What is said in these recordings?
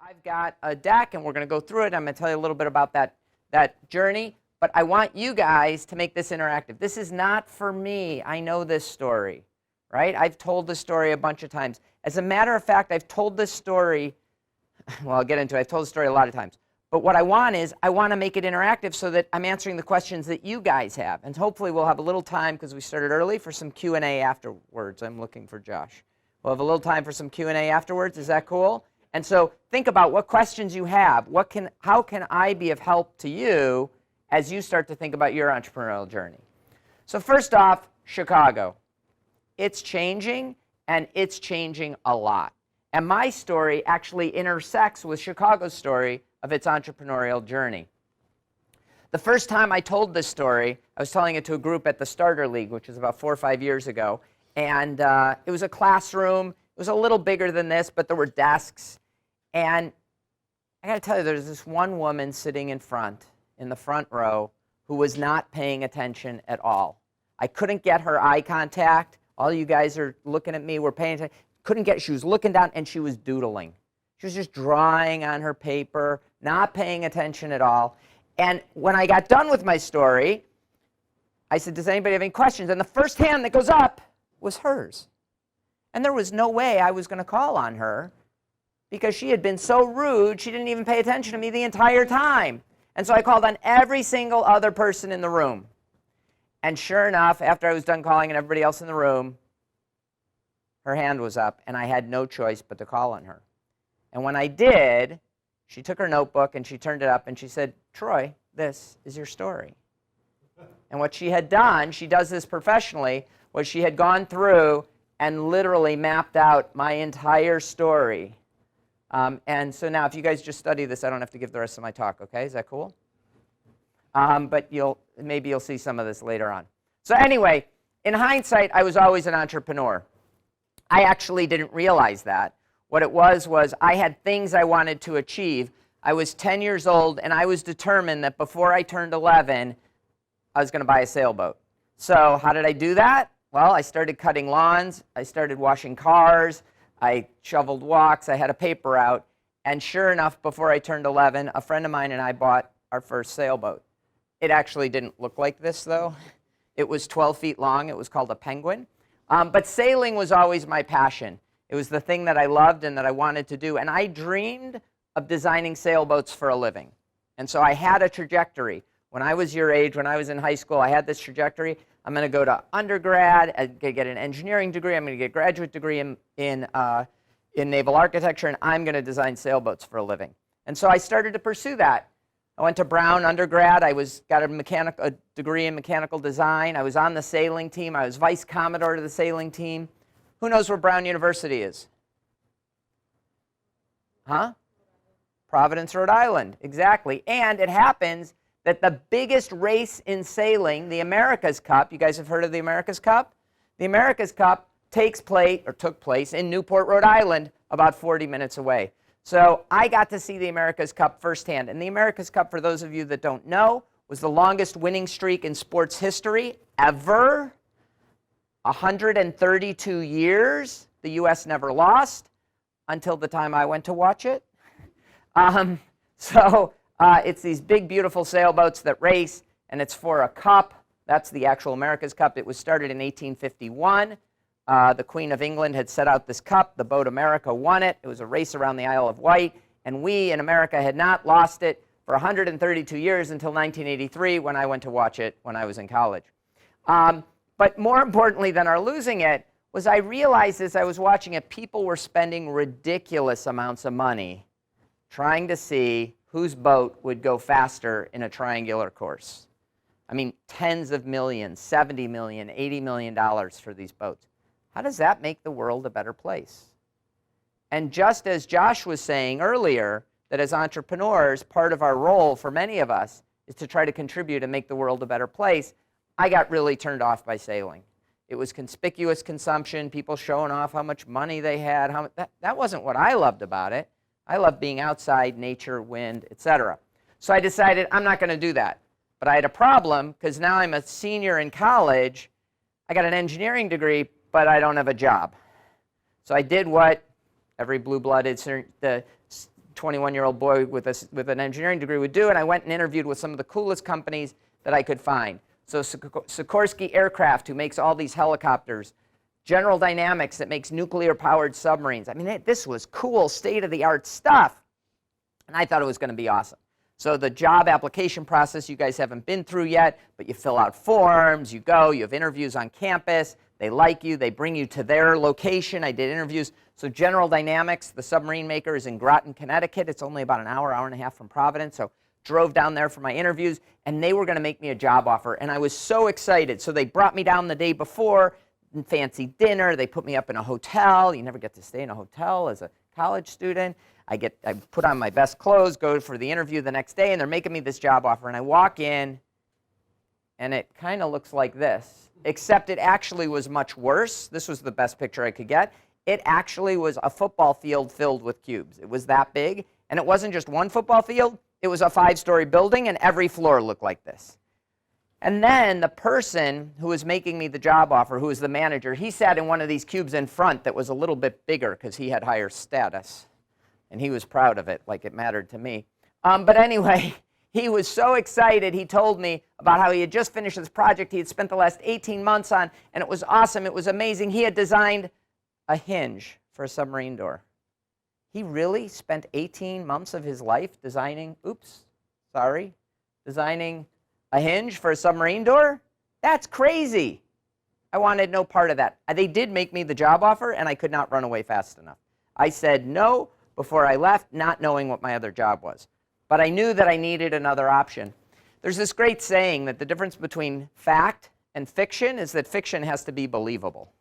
I've got a deck, and we're going to go through it. I'm going to tell you a little bit about that journey. But I want you guys to make this interactive. This is not for me. I know this story, right? I've told this story a bunch of times. As a matter of fact, I've told this story, well, I'll get into it. I've told the story a lot of times. But what I want is I want to make it interactive so that I'm answering the questions that you guys have. And hopefully we'll have a little time, because we started early, for some Q&A afterwards. I'm looking for Josh. We'll have a little time for some Q&A afterwards. Is that cool? And so think about what questions you have. How can I be of help to you as you start to think about your entrepreneurial journey? So first off, Chicago. It's changing, and it's changing a lot. And my story actually intersects with Chicago's story of its entrepreneurial journey. The first time I told this story, I was telling it to a group at the Starter League, which was about 4 or 5 years ago. And it was a classroom. It was a little bigger than this, but there were desks. And I got to tell you, there's this one woman sitting in the front row, who was not paying attention at all. I couldn't get her eye contact. All you guys are looking at me, were paying attention. She was looking down, and she was doodling. She was just drawing on her paper, not paying attention at all. And when I got done with my story, I said, does anybody have any questions? And the first hand that goes up was hers. And there was no way I was going to call on her, because she had been so rude, she didn't even pay attention to me the entire time. And so I called on every single other person in the room. And sure enough, after I was done calling on everybody else in the room, her hand was up, and I had no choice but to call on her. And when I did, she took her notebook, and she turned it up, and she said, Troy, this is your story. And what she had done, she does this professionally, was she had gone through and literally mapped out my entire story. And so now, if you guys just study this, I don't have to give the rest of my talk, okay? Is that cool? But maybe you'll see some of this later on. So anyway, in hindsight, I was always an entrepreneur. I actually didn't realize that. What it was I had things I wanted to achieve. I was 10 years old, and I was determined that before I turned 11, I was going to buy a sailboat. So how did I do that? Well, I started cutting lawns. I started washing cars. I shoveled walks. I had a paper route. And sure enough, before I turned 11, a friend of mine and I bought our first sailboat. It actually didn't look like this, though. It was 12 feet long. It was called a Penguin. But sailing was always my passion. It was the thing that I loved and that I wanted to do. And I dreamed of designing sailboats for a living. And so I had a trajectory. When I was your age, when I was in high school, I had this trajectory. I'm going to go to undergrad, I'm going to get an engineering degree, I'm going to get a graduate degree in naval architecture, and I'm going to design sailboats for a living. And so I started to pursue that. I went to Brown undergrad. I got a degree in mechanical design. I was on the sailing team. I was vice commodore to the sailing team. Who knows where Brown University is? Huh? Providence, Rhode Island. Exactly. And it happens that the biggest race in sailing, the America's Cup, you guys have heard of the America's Cup? The America's Cup took place in Newport, Rhode Island, about 40 minutes away. So I got to see the America's Cup firsthand. And the America's Cup, for those of you that don't know, was the longest winning streak in sports history ever. 132 years. The U.S. never lost until the time I went to watch it. It's these big, beautiful sailboats that race, and it's for a cup. That's the actual America's Cup. It was started in 1851. The Queen of England had set out this cup. The boat America won it. It was a race around the Isle of Wight, and we in America had not lost it for 132 years until 1983, when I went to watch it when I was in college. But more importantly than our losing it was I realized as I was watching it, people were spending ridiculous amounts of money trying to see whose boat would go faster in a triangular course. I mean, tens of millions, $70 million, $80 million for these boats. How does that make the world a better place? And just as Josh was saying earlier, that as entrepreneurs, part of our role for many of us is to try to contribute and make the world a better place, I got really turned off by sailing. It was conspicuous consumption, people showing off how much money they had. That wasn't what I loved about it. I loved being outside, nature, wind, etc. So I decided I'm not going to do that. But I had a problem, because now I'm a senior in college. I got an engineering degree, but I don't have a job. So I did what every blue-blooded 21-year-old boy with an engineering degree would do, and I went and interviewed with some of the coolest companies that I could find. So Sikorsky Aircraft, who makes all these helicopters, General Dynamics that makes nuclear-powered submarines. I mean, this was cool, state-of-the-art stuff, and I thought it was going to be awesome. So the job application process you guys haven't been through yet, but you fill out forms, you go, you have interviews on campus, they like you, they bring you to their location. I did interviews. So General Dynamics, the submarine maker, is in Groton, Connecticut. It's only about an hour and a half from Providence. So drove down there for my interviews, and they were going to make me a job offer. And I was so excited. So they brought me down the day before, fancy dinner. They put me up in a hotel. You never get to stay in a hotel as a college student. I put on my best clothes, go for the interview the next day, and they're making me this job offer. And I walk in, and it kind of looks like this, except it actually was much worse. This was the best picture I could get. It actually was a football field filled with cubes. It was that big, and it wasn't just one football field. It was a 5-story building, and every floor looked like this. And then the person who was making me the job offer, who was the manager, he sat in one of these cubes in front that was a little bit bigger because he had higher status. And he was proud of it, like it mattered to me. But anyway, he was so excited. He told me about how he had just finished this project he had spent the last 18 months on, and it was awesome. It was amazing. He had designed a hinge for a submarine door. He really spent 18 months of his life designing a hinge for a submarine door? That's crazy. I wanted no part of that. They did make me the job offer, and I could not run away fast enough. I said no before I left, not knowing what my other job was. But I knew that I needed another option. There's this great saying that the difference between fact and fiction is that fiction has to be believable.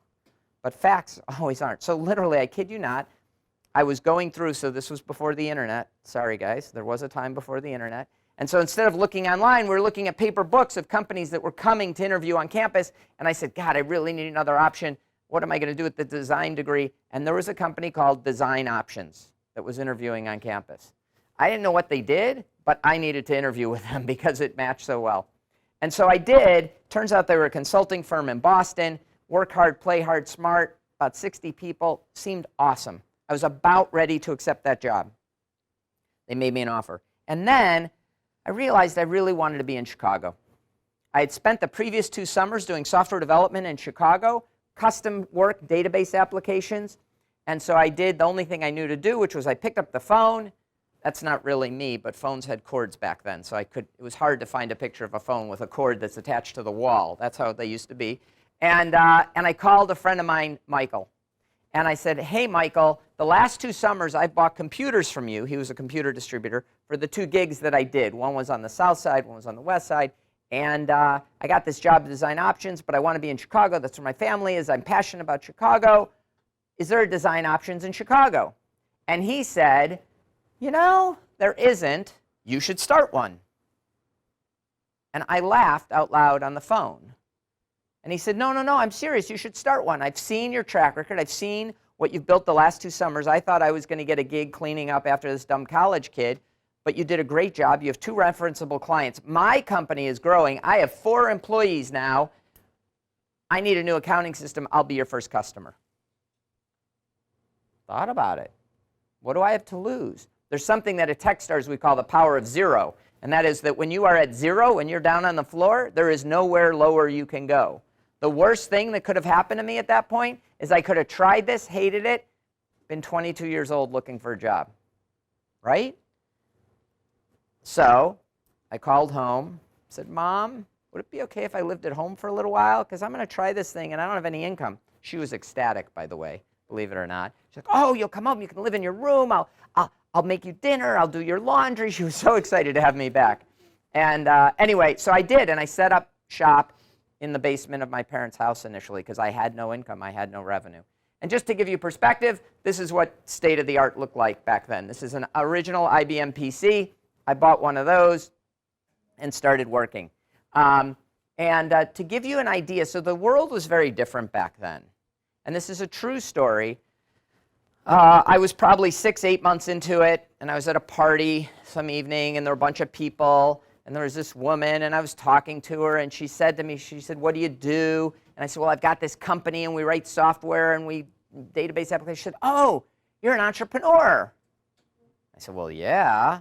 But facts always aren't. So literally, I kid you not, I was going through, so this was before the internet. Sorry, guys, there was a time before the internet. And so instead of looking online, we were looking at paper books of companies that were coming to interview on campus. And I said, God, I really need another option. What am I going to do with the design degree? And there was a company called Design Options that was interviewing on campus. I didn't know what they did, but I needed to interview with them because it matched so well. And so I did. Turns out they were a consulting firm in Boston. Work hard, play hard, smart. About 60 people. Seemed awesome. I was about ready to accept that job. They made me an offer. And then I realized I really wanted to be in Chicago. I had spent the previous 2 summers doing software development in Chicago, custom work, database applications. And so I did the only thing I knew to do, which was I picked up the phone. That's not really me, but phones had cords back then. So it was hard to find a picture of a phone with a cord that's attached to the wall. That's how they used to be. And I called a friend of mine, Michael. And I said, hey, Michael, the last 2 summers I bought computers from you. He was a computer distributor for the 2 gigs that I did. One was on the south side, one was on the west side. And I got this job at Design Options, but I want to be in Chicago. That's where my family is. I'm passionate about Chicago. Is there a Design Options in Chicago? And he said, you know, there isn't. You should start one. And I laughed out loud on the phone. And he said, no, I'm serious. You should start one. I've seen your track record. I've seen what you've built the last 2 summers. I thought I was going to get a gig cleaning up after this dumb college kid, but you did a great job. You have 2 referenceable clients. My company is growing. I have 4 employees now. I need a new accounting system. I'll be your first customer. Thought about it. What do I have to lose? There's something that at Techstars we call the power of 0, and that is that when you are at 0, when you're down on the floor, there is nowhere lower you can go. The worst thing that could have happened to me at that point is I could have tried this, hated it, been 22 years old looking for a job, right? So I called home, said, Mom, would it be okay if I lived at home for a little while? Because I'm going to try this thing, and I don't have any income. She was ecstatic, by the way, believe it or not. She's like, oh, you'll come home. You can live in your room. I'll make you dinner. I'll do your laundry. She was so excited to have me back. And anyway, so I did, and I set up shop in the basement of my parents' house initially because I had no income. I had no revenue. And just to give you perspective, this is what state-of-the-art looked like back then. This is an original IBM PC. I bought one of those and started working. To give you an idea, so the world was very different back then. And this is a true story. I was probably 6-8 months into it, and I was at a party some evening, and there were a bunch of people, and there was this woman, and I was talking to her, and she said to me, she said, what do you do? And I said, well, I've got this company, and we write software, and we database applications. She said, oh, you're an entrepreneur. I said, well, yeah.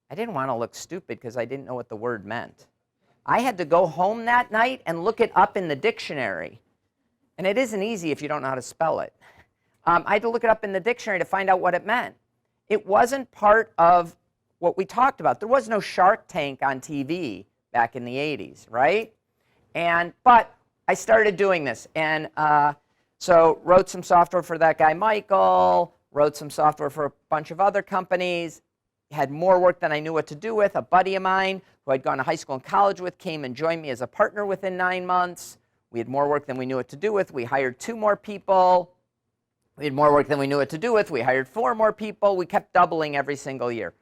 I didn't want to look stupid because I didn't know what the word meant. I had to go home that night and look it up in the dictionary. And it isn't easy if you don't know how to spell it. I had to look it up in the dictionary to find out what it meant. It wasn't part of what we talked about. There was no Shark Tank on TV back in the 80s, right? But I started doing this. And so wrote some software for that guy, Michael, wrote some software for a bunch of other companies, had more work than I knew what to do with. A buddy of mine who I'd gone to high school and college with came and joined me as a partner within 9 months. We had more work than we knew what to do with. We hired 2 more people. We had more work than we knew what to do with. We hired 4 more people. We kept doubling every single year.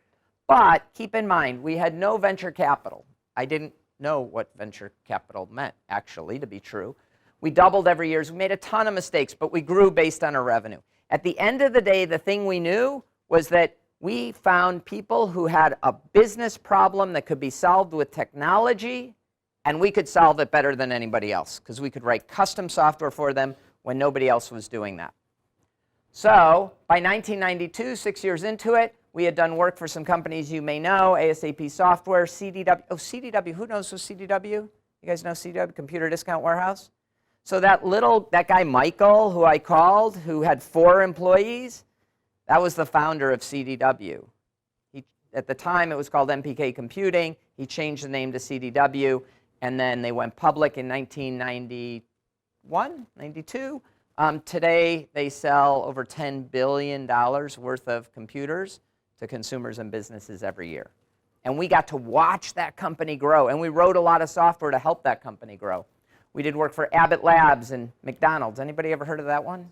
But keep in mind, we had no venture capital. I didn't know what venture capital meant, actually, to be true. We doubled every year. We made a ton of mistakes, but we grew based on our revenue. At the end of the day, the thing we knew was that we found people who had a business problem that could be solved with technology, and we could solve it better than anybody else because we could write custom software for them when nobody else was doing that. So by 1992, 6 years into it, we had done work for some companies you may know, ASAP Software, CDW. Oh, CDW, who knows who CDW? You guys know CDW, Computer Discount Warehouse? So that guy Michael, who I called, who had 4 employees, that was the founder of CDW. At the time, it was called MPK Computing. He changed the name to CDW, and then they went public in 1991, 92. Today, they sell over $10 billion worth of computers to consumers and businesses every year. And we got to watch that company grow, and we wrote a lot of software to help that company grow. We did work for Abbott Labs and McDonald's. Anybody ever heard of that one?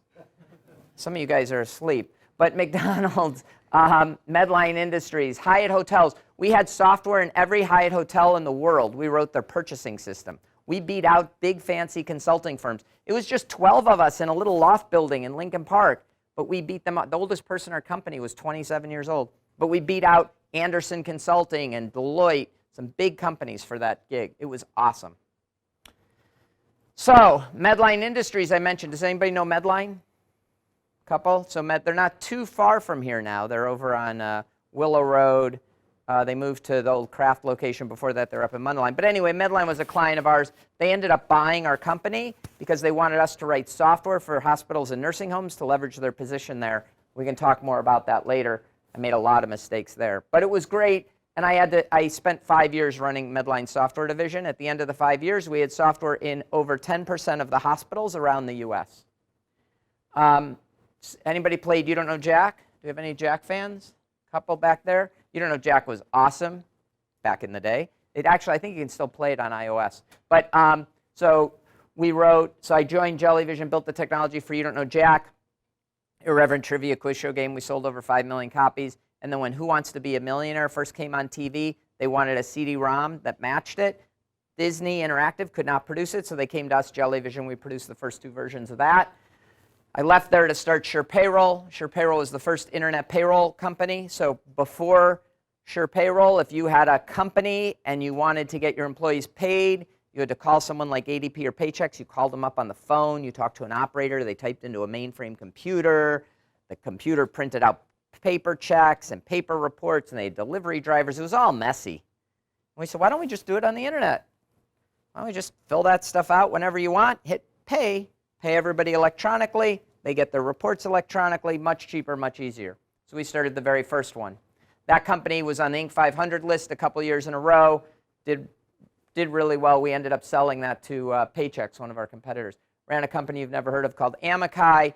Some of you guys are asleep. But McDonald's, Medline Industries, Hyatt Hotels. We had software in every Hyatt hotel in the world. We wrote their purchasing system. We beat out big fancy consulting firms. It was just 12 of us in a little loft building in Lincoln Park, but we beat them up. The oldest person in our company was 27 years old, but we beat out Anderson Consulting and Deloitte, some big companies for that gig. It was awesome. So Medline Industries, I mentioned. Does anybody know Medline? Couple? So they're not too far from here now. They're over on Willow Road. They moved to the old Kraft location. Before that, they're up in Mundelein. But anyway, Medline was a client of ours. They ended up buying our company because they wanted us to write software for hospitals and nursing homes to leverage their position there. We can talk more about that later. I made a lot of mistakes there. But it was great, and I spent 5 years running Medline's software division. At the end of the 5 years, we had software in over 10% of the hospitals around the US. Anybody played You Don't Know Jack? Do you have any Jack fans? Couple back there? You Don't Know Jack was awesome back in the day. I think you can still play it on iOS. But so I joined Jellyvision, built the technology for You Don't Know Jack, irreverent trivia quiz show game. We sold over 5 million copies. And then when Who Wants to Be a Millionaire first came on TV, they wanted a CD-ROM that matched it. Disney Interactive could not produce it, so they came to us, Jellyvision. We produced the first 2 versions of that. I left there to start SurePayroll. SurePayroll is the first internet payroll company. So before SurePayroll, if you had a company and you wanted to get your employees paid, you had to call someone like ADP or Paychex. You called them up on the phone. You talked to an operator. They typed into a mainframe computer. The computer printed out paper checks and paper reports, and they had delivery drivers. It was all messy. And we said, why don't we just do it on the internet? Why don't we just fill that stuff out whenever you want, hit pay everybody electronically. They get their reports electronically, much cheaper, much easier. So we started the very first one. That company was on the Inc. 500 list a couple years in a row, did really well. We ended up selling that to Paychex, one of our competitors. Ran a company you've never heard of called Amakai.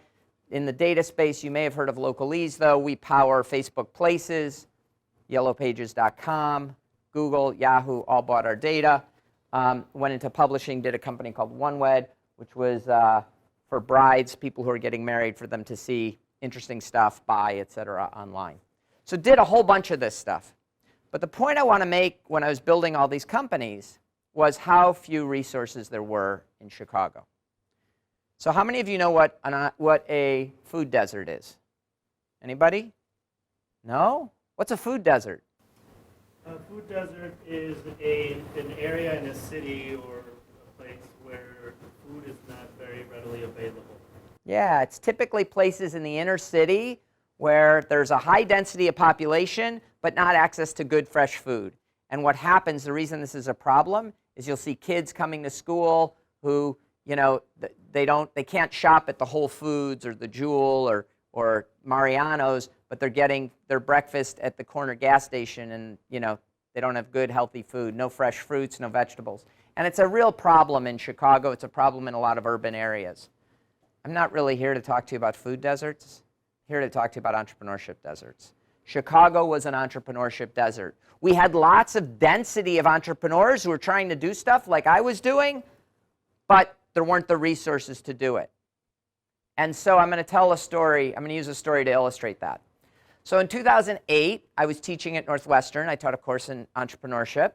In the data space, you may have heard of Localese, though. We power Facebook Places, YellowPages.com, Google, Yahoo, all bought our data. Went into publishing, did a company called OneWed, which was for brides, people who are getting married, for them to see interesting stuff, buy, et cetera, online. So did a whole bunch of this stuff. But the point I want to make when I was building all these companies was how few resources there were in Chicago. So how many of you know what a food desert is? Anybody? No? What's a food desert? A food desert is an area in a city or a place where food is not very readily available. Yeah, it's typically places in the inner city where there's a high density of population, but not access to good fresh food. And what happens, the reason this is a problem, is you'll see kids coming to school who, you know, they can't shop at the Whole Foods or the Jewel or Mariano's, but they're getting their breakfast at the corner gas station, and, you know, they don't have good, healthy food, no fresh fruits, no vegetables. And it's a real problem in Chicago. It's a problem in a lot of urban areas. I'm not really here to talk to you about food deserts. I'm here to talk to you about entrepreneurship deserts. Chicago was an entrepreneurship desert. We had lots of density of entrepreneurs who were trying to do stuff like I was doing, but there weren't the resources to do it. And so I'm going to tell a story. I'm going to use a story to illustrate that. So in 2008, I was teaching at Northwestern. I taught a course in entrepreneurship.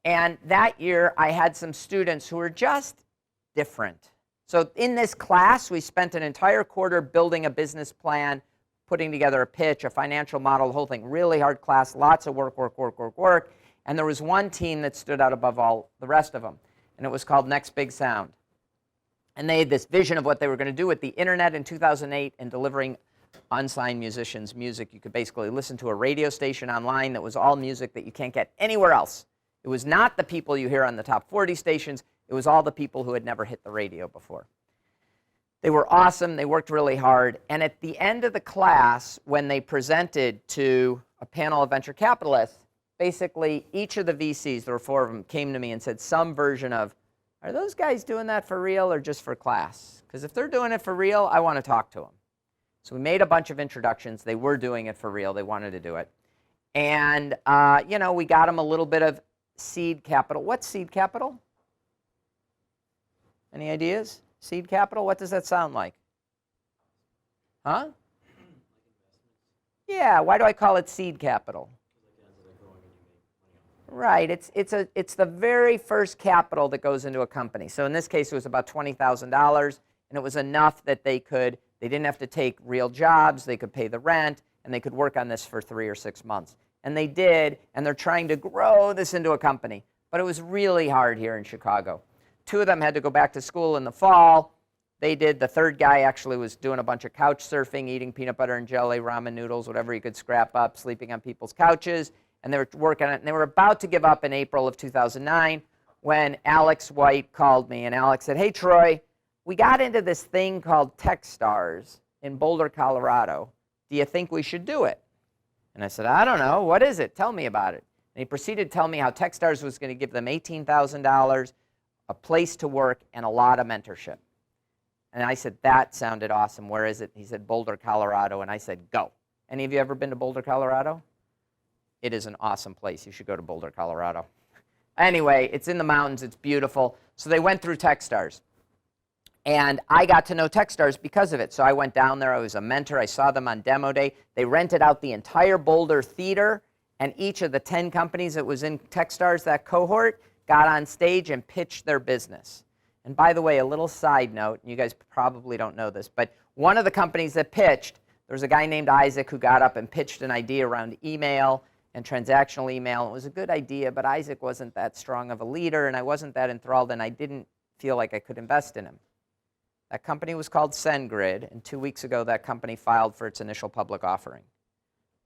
And that year, I had some students who were just different. So in this class, we spent an entire quarter building a business plan, putting together a pitch, a financial model, the whole thing. Really hard class, lots of work. And there was one team that stood out above all the rest of them. And it was called Next Big Sound. And they had this vision of what they were going to do with the internet in 2008 and delivering unsigned musicians music. You could basically listen to a radio station online that was all music that you can't get anywhere else. It was not the people you hear on the top 40 stations. It was all the people who had never hit the radio before. They were awesome. They worked really hard. And at the end of the class, when they presented to a panel of venture capitalists, basically each of the VCs, there were 4 of them, came to me and said some version of, are those guys doing that for real or just for class? Because if they're doing it for real, I want to talk to them. So we made a bunch of introductions. They were doing it for real. They wanted to do it. And, you know, we got them a little bit of seed capital. What's seed capital? Any ideas? Seed capital? What does that sound like? Huh? Yeah, why do I call it seed capital? Right, it's the very first capital that goes into a company. So in this case, it was about $20,000, and it was enough that they didn't have to take real jobs, they could pay the rent, and they could work on this for 3 or 6 months. And they did, and they're trying to grow this into a company. But it was really hard here in Chicago. 2 of them had to go back to school in the fall. They did. The third guy actually was doing a bunch of couch surfing, eating peanut butter and jelly, ramen noodles, whatever he could scrap up, sleeping on people's couches. And they were working on it, and they were about to give up in April of 2009 when Alex White called me. And Alex said, hey, Troy, we got into this thing called Techstars in Boulder, Colorado. Do you think we should do it? And I said, I don't know. What is it? Tell me about it. And he proceeded to tell me how Techstars was going to give them $18,000, a place to work, and a lot of mentorship. And I said, that sounded awesome. Where is it? He said, Boulder, Colorado. And I said, go. Any of you ever been to Boulder, Colorado? It is an awesome place. You should go to Boulder, Colorado. Anyway, it's in the mountains. It's beautiful. So they went through Techstars. And I got to know Techstars because of it. So I went down there. I was a mentor. I saw them on demo day. They rented out the entire Boulder theater. And each of the 10 companies that was in Techstars, that cohort, got on stage and pitched their business. And by the way, a little side note, you guys probably don't know this, but one of the companies that pitched, there was a guy named Isaac who got up and pitched an idea around email and transactional email. It was a good idea, but Isaac wasn't that strong of a leader, and I wasn't that enthralled, and I didn't feel like I could invest in him. That company was called SendGrid, and 2 weeks ago, that company filed for its initial public offering,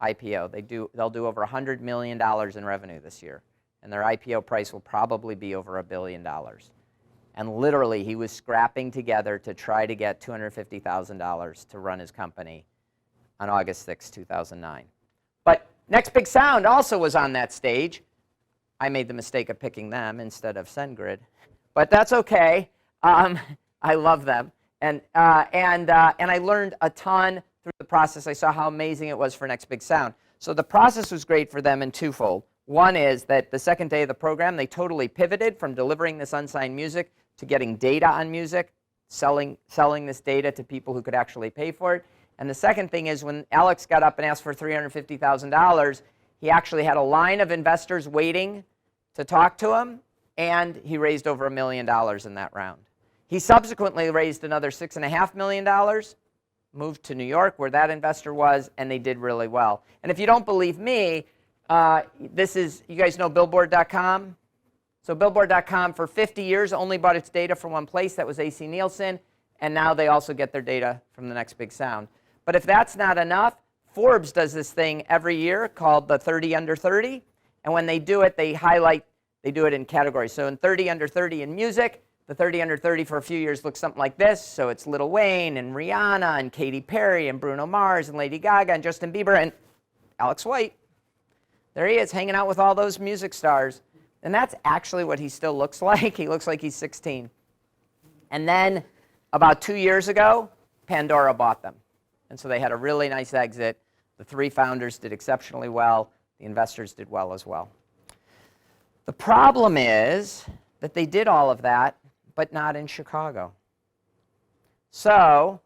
IPO. They'll do over $100 million in revenue this year, and their IPO price will probably be over $1 billion. And literally, he was scrapping together to try to get $250,000 to run his company on August 6, 2009. But Next Big Sound also was on that stage. I made the mistake of picking them instead of SendGrid, but that's okay. I love them, and I learned a ton through the process. I saw how amazing it was for Next Big Sound. So the process was great for them in twofold. One is that the second day of the program, they totally pivoted from delivering this unsigned music to getting data on music, selling this data to people who could actually pay for it. And the second thing is when Alex got up and asked for $350,000, he actually had a line of investors waiting to talk to him, and he raised over $1 million in that round. He subsequently raised another $6.5 million, moved to New York where that investor was, and they did really well. And if you don't believe me, this is, you guys know Billboard.com? So Billboard.com for 50 years only bought its data from one place, that was AC Nielsen, and now they also get their data from the Next Big Sound. But if that's not enough, Forbes does this thing every year called the 30 Under 30. And when they do it, they do it in categories. So in 30 Under 30 in music, the 30 Under 30 for a few years looks something like this. So it's Lil Wayne and Rihanna and Katy Perry and Bruno Mars and Lady Gaga and Justin Bieber and Alex White. There he is, hanging out with all those music stars. And that's actually what he still looks like. He looks like he's 16. And then about 2 years ago, Pandora bought them. And so they had a really nice exit. The 3 founders did exceptionally well. The investors did well as well. The problem is that they did all of that, but not in Chicago. So,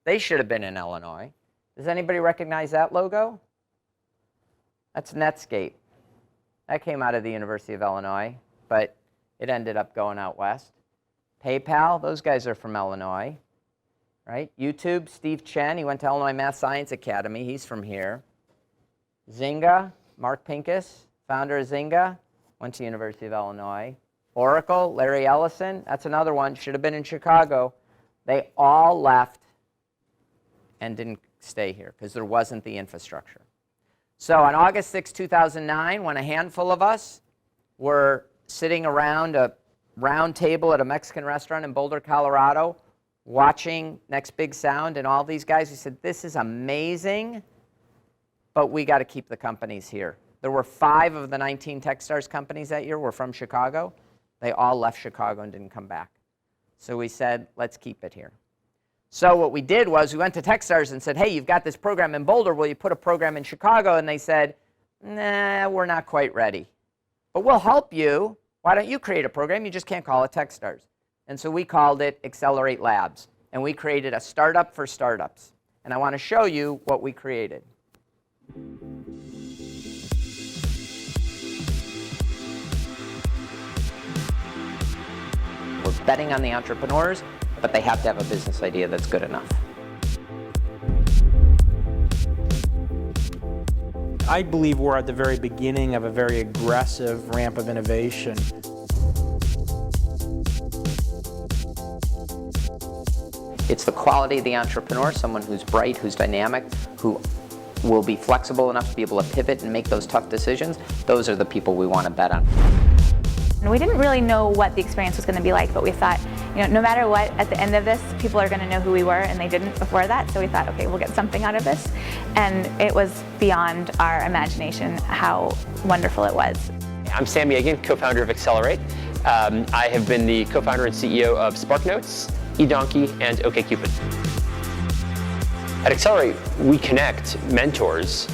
they should have been in Illinois. Does anybody recognize that logo? That's Netscape. That came out of the University of Illinois, but it ended up going out west. PayPal, those guys are from Illinois, right? YouTube, Steve Chen, he went to Illinois Math Science Academy. He's from here. Zynga, Mark Pincus, founder of Zynga, went to University of Illinois. Oracle, Larry Ellison, that's another one, should have been in Chicago. They all left and didn't stay here because there wasn't the infrastructure. So on August 6, 2009, when a handful of us were sitting around a round table at a Mexican restaurant in Boulder, Colorado, watching Next Big Sound and all these guys, we said, this is amazing, but we got to keep the companies here. There were 5 of the 19 Techstars companies that year were from Chicago. They all left Chicago and didn't come back. So we said, let's keep it here. So what we did was we went to Techstars and said, hey, you've got this program in Boulder. Will you put a program in Chicago? And they said, nah, we're not quite ready. But we'll help you. Why don't you create a program? You just can't call it Techstars. And so we called it Accelerate Labs. And we created a startup for startups. And I want to show you what we created. We're betting on the entrepreneurs, but they have to have a business idea that's good enough. I believe we're at the very beginning of a very aggressive ramp of innovation. It's the quality of the entrepreneur, someone who's bright, who's dynamic, who will be flexible enough to be able to pivot and make those tough decisions. Those are the people we want to bet on. And we didn't really know what the experience was going to be like, but we thought, no matter what, at the end of this, people are going to know who we were, and they didn't before that. So we thought, okay, we'll get something out of this. And it was beyond our imagination how wonderful it was. I'm Sam Yegan, co-founder of Accelerate. I have been the co-founder and CEO of SparkNotes, eDonkey, and OkCupid. At Accelerate, we connect mentors,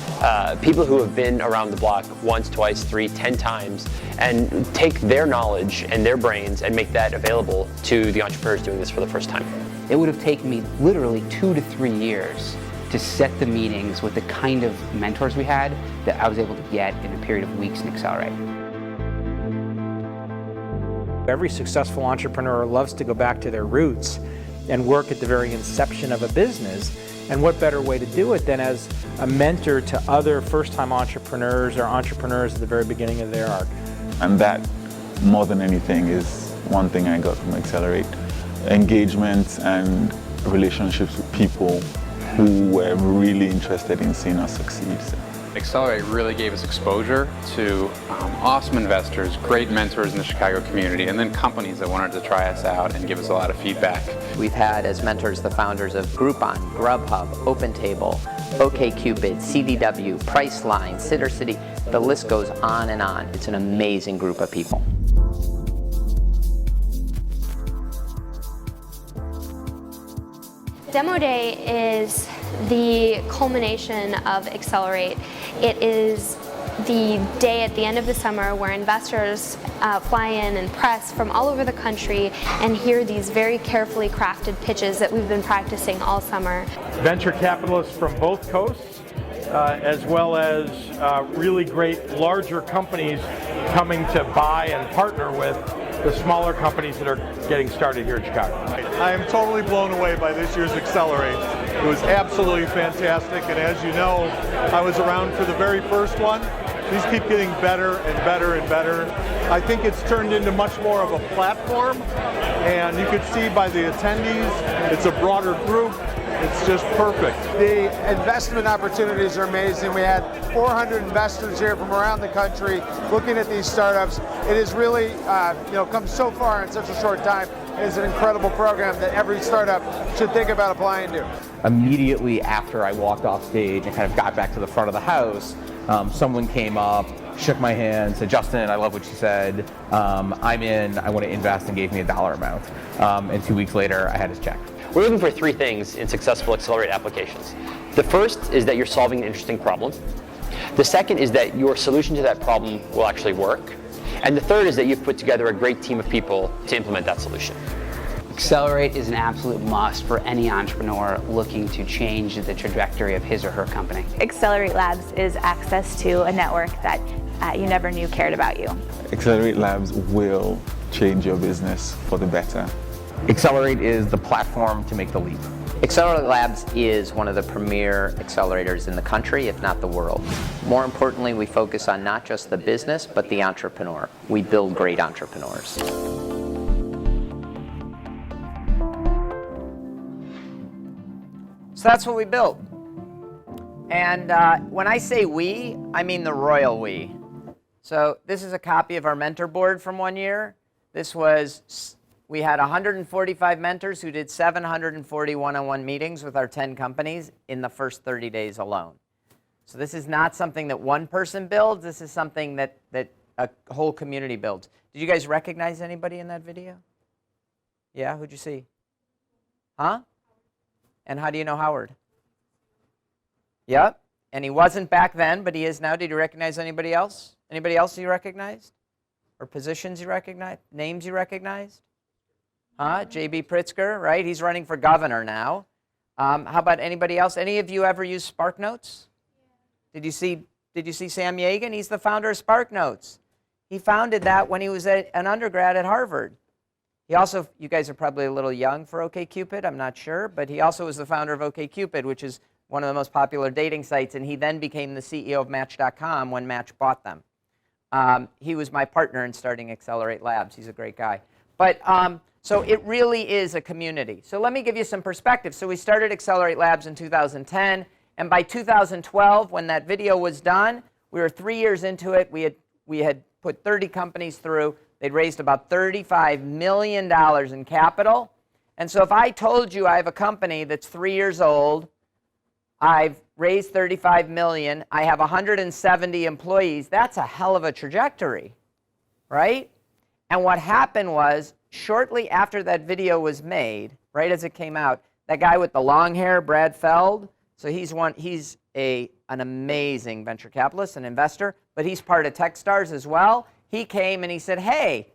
people who have been around the block once, twice, 3, 10 times, and take their knowledge and their brains and make that available to the entrepreneurs doing this for the first time. It would have taken me literally 2 to 3 years to set the meetings with the kind of mentors we had that I was able to get in a period of weeks in Accelerate. Every successful entrepreneur loves to go back to their roots and work at the very inception of a business. And what better way to do it than as a mentor to other first-time entrepreneurs or entrepreneurs at the very beginning of their arc. And that, more than anything, is one thing I got from Accelerate. Engagement and relationships with people who were really interested in seeing us succeed. Accelerate really gave us exposure to awesome investors, great mentors in the Chicago community, and then companies that wanted to try us out and give us a lot of feedback. We've had as mentors the founders of Groupon, Grubhub, OpenTable, OkCupid, CDW, Priceline, Sittercity. The list goes on and on. It's an amazing group of people. Demo Day is the culmination of Accelerate. It is the day at the end of the summer where investors fly in and press from all over the country and hear these very carefully crafted pitches that we've been practicing all summer. Venture capitalists from both coasts, as well as really great larger companies coming to buy and partner with the smaller companies that are getting started here in Chicago. I am totally blown away by this year's Accelerate. It was absolutely fantastic, and as you know, I was around for the very first one. These keep getting better and better and better. I think it's turned into much more of a platform, and you can see by the attendees, it's a broader group. It's just perfect. The investment opportunities are amazing. We had 400 investors here from around the country looking at these startups. It has really come so far in such a short time. It is an incredible program that every startup should think about applying to. Immediately after I walked off stage and kind of got back to the front of the house, someone came up, shook my hand, said, "Justin, I love what you said. I'm in, I want to invest," and gave me a dollar amount. And 2 weeks later, I had his check. We're looking for three things in successful Accelerate applications. The first is that you're solving an interesting problem. The second is that your solution to that problem will actually work. And the third is that you've put together a great team of people to implement that solution. Accelerate is an absolute must for any entrepreneur looking to change the trajectory of his or her company. Accelerate Labs is access to a network that you never knew cared about you. Accelerate Labs will change your business for the better. Accelerate is the platform to make the leap. Accelerate Labs is one of the premier accelerators in the country, if not the world. More importantly, we focus on not just the business, but the entrepreneur. We build great entrepreneurs. So that's what we built. And when I say we, I mean the royal we. So this is a copy of our mentor board from one year. We had 145 mentors who did 740 one-on-one meetings with our 10 companies in the first 30 days alone. So this is not something that one person builds. This is something that a whole community builds. Did you guys recognize anybody in that video? Yeah, who'd you see? Huh? And how do you know Howard? Yep. And he wasn't back then, but he is now. Did you recognize anybody else? Anybody else you recognized? Or positions you recognized? Names you recognized? Huh? J.B. Pritzker, right? He's running for governor now. How about anybody else? Any of you ever use SparkNotes? Did you see Sam Yagan? He's the founder of SparkNotes. He founded that when he was an undergrad at Harvard. He also, you guys are probably a little young for OkCupid, I'm not sure, but he also was the founder of OkCupid, which is one of the most popular dating sites, and he then became the CEO of Match.com when Match bought them. He was my partner in starting Accelerate Labs. He's a great guy. But so it really is a community. So let me give you some perspective. So we started Accelerate Labs in 2010, and by 2012, when that video was done, we were 3 years into it. We had put 30 companies through. They'd raised about $35 million in capital. And so if I told you I have a company that's 3 years old, I've raised $35 million, I have 170 employees, that's a hell of a trajectory, right? And what happened was, shortly after that video was made, right as it came out, that guy with the long hair, Brad Feld, so he's an amazing venture capitalist, an investor, but he's part of Techstars as well. He came and he said, "Hey,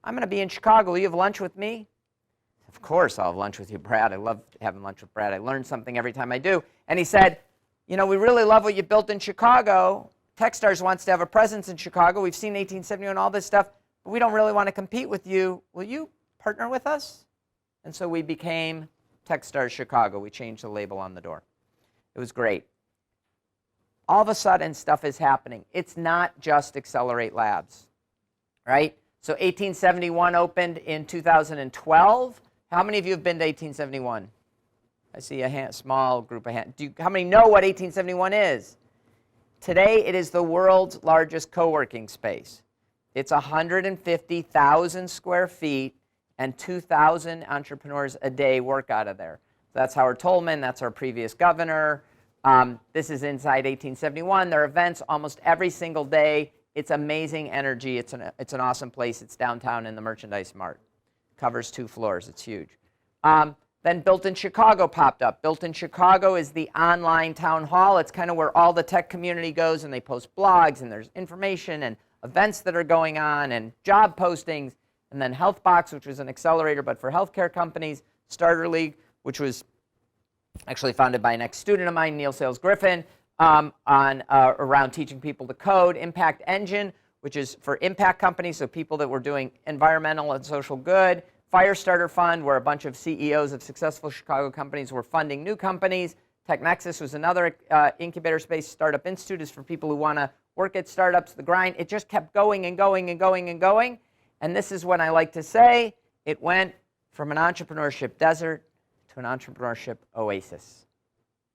I'm going to be in Chicago. Will you have lunch with me?" "Of course I'll have lunch with you, Brad. I love having lunch with Brad. I learn something every time I do." And he said, "You know, we really love what you built in Chicago. Techstars wants to have a presence in Chicago. We've seen 1871 and all this stuff, but we don't really want to compete with you. Will you partner with us?" And so we became Techstars Chicago. We changed the label on the door. It was great. All of a sudden, stuff is happening. It's not just Accelerate Labs, right? So 1871 opened in 2012. How many of you have been to 1871? I see a small group of hands. How many know what 1871 is? Today, it is the world's largest co-working space. It's 150,000 square feet, and 2,000 entrepreneurs a day work out of there. That's Howard Tolman. That's our previous governor. This is inside 1871. There are events almost every single day. It's amazing energy. It's an awesome place. It's downtown in the Merchandise Mart. Covers 2 floors. It's huge. Then Built in Chicago popped up. Built in Chicago is the online town hall. It's kind of where all the tech community goes, and they post blogs, and there's information and events that are going on, and job postings. And then HealthBox, which was an accelerator but for healthcare companies. Starter League, which was actually founded by an ex-student of mine, Neil Sales Griffin, around teaching people to code. Impact Engine, which is for impact companies, so people that were doing environmental and social good. Firestarter Fund, where a bunch of CEOs of successful Chicago companies were funding new companies. TechNexus was another incubator space. Startup Institute is for people who want to work at startups. The grind, it just kept going and going and going and going. And this is what I like to say. It went from an entrepreneurship desert to an entrepreneurship oasis.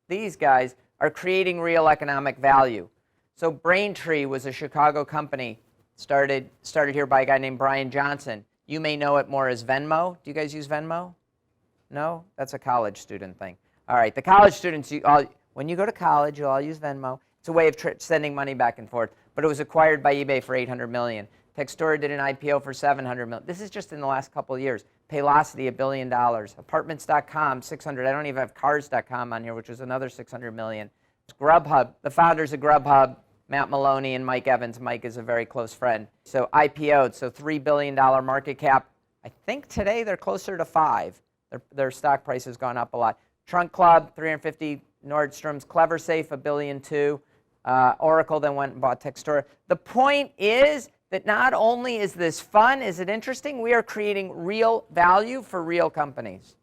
These guys are creating real economic value. So Braintree was a Chicago company started here by a guy named Brian Johnson. You may know it more as Venmo. Do you guys use Venmo? No? That's a college student thing. All right, the college students, when you go to college, you'll all use Venmo. It's a way of sending money back and forth. But it was acquired by eBay for $800 million. Textura did an IPO for $700 million. This is just in the last couple of years. Paylocity, $1 billion. Apartments.com, $600. I don't even have Cars.com on here, which was another $600 million. Grubhub, the founders of Grubhub, Matt Maloney and Mike Evans. Mike is a very close friend. So IPO'd, so $3 billion market cap. I think today they're closer to 5. Their stock price has gone up a lot. Trunk Club, 350. Nordstrom's, CleverSafe, $1.2 billion. Oracle then went and bought Textura. The point is that not only is this fun, is it interesting, we are creating real value for real companies.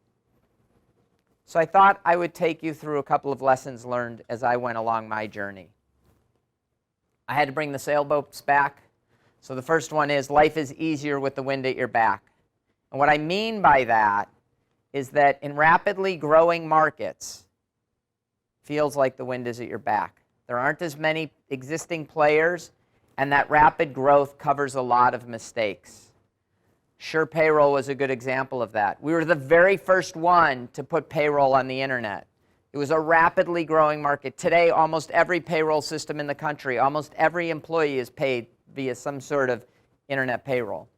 So I thought I would take you through a couple of lessons learned as I went along my journey. I had to bring the sailboats back. So the first one is life is easier with the wind at your back. And what I mean by that is that in rapidly growing markets, feels like the wind is at your back. There aren't as many existing players, and that rapid growth covers a lot of mistakes. Sure Payroll was a good example of that. We were the very first one to put payroll on the internet. It was a rapidly growing market. Today, almost every payroll system in the country, almost every employee is paid via some sort of internet payroll.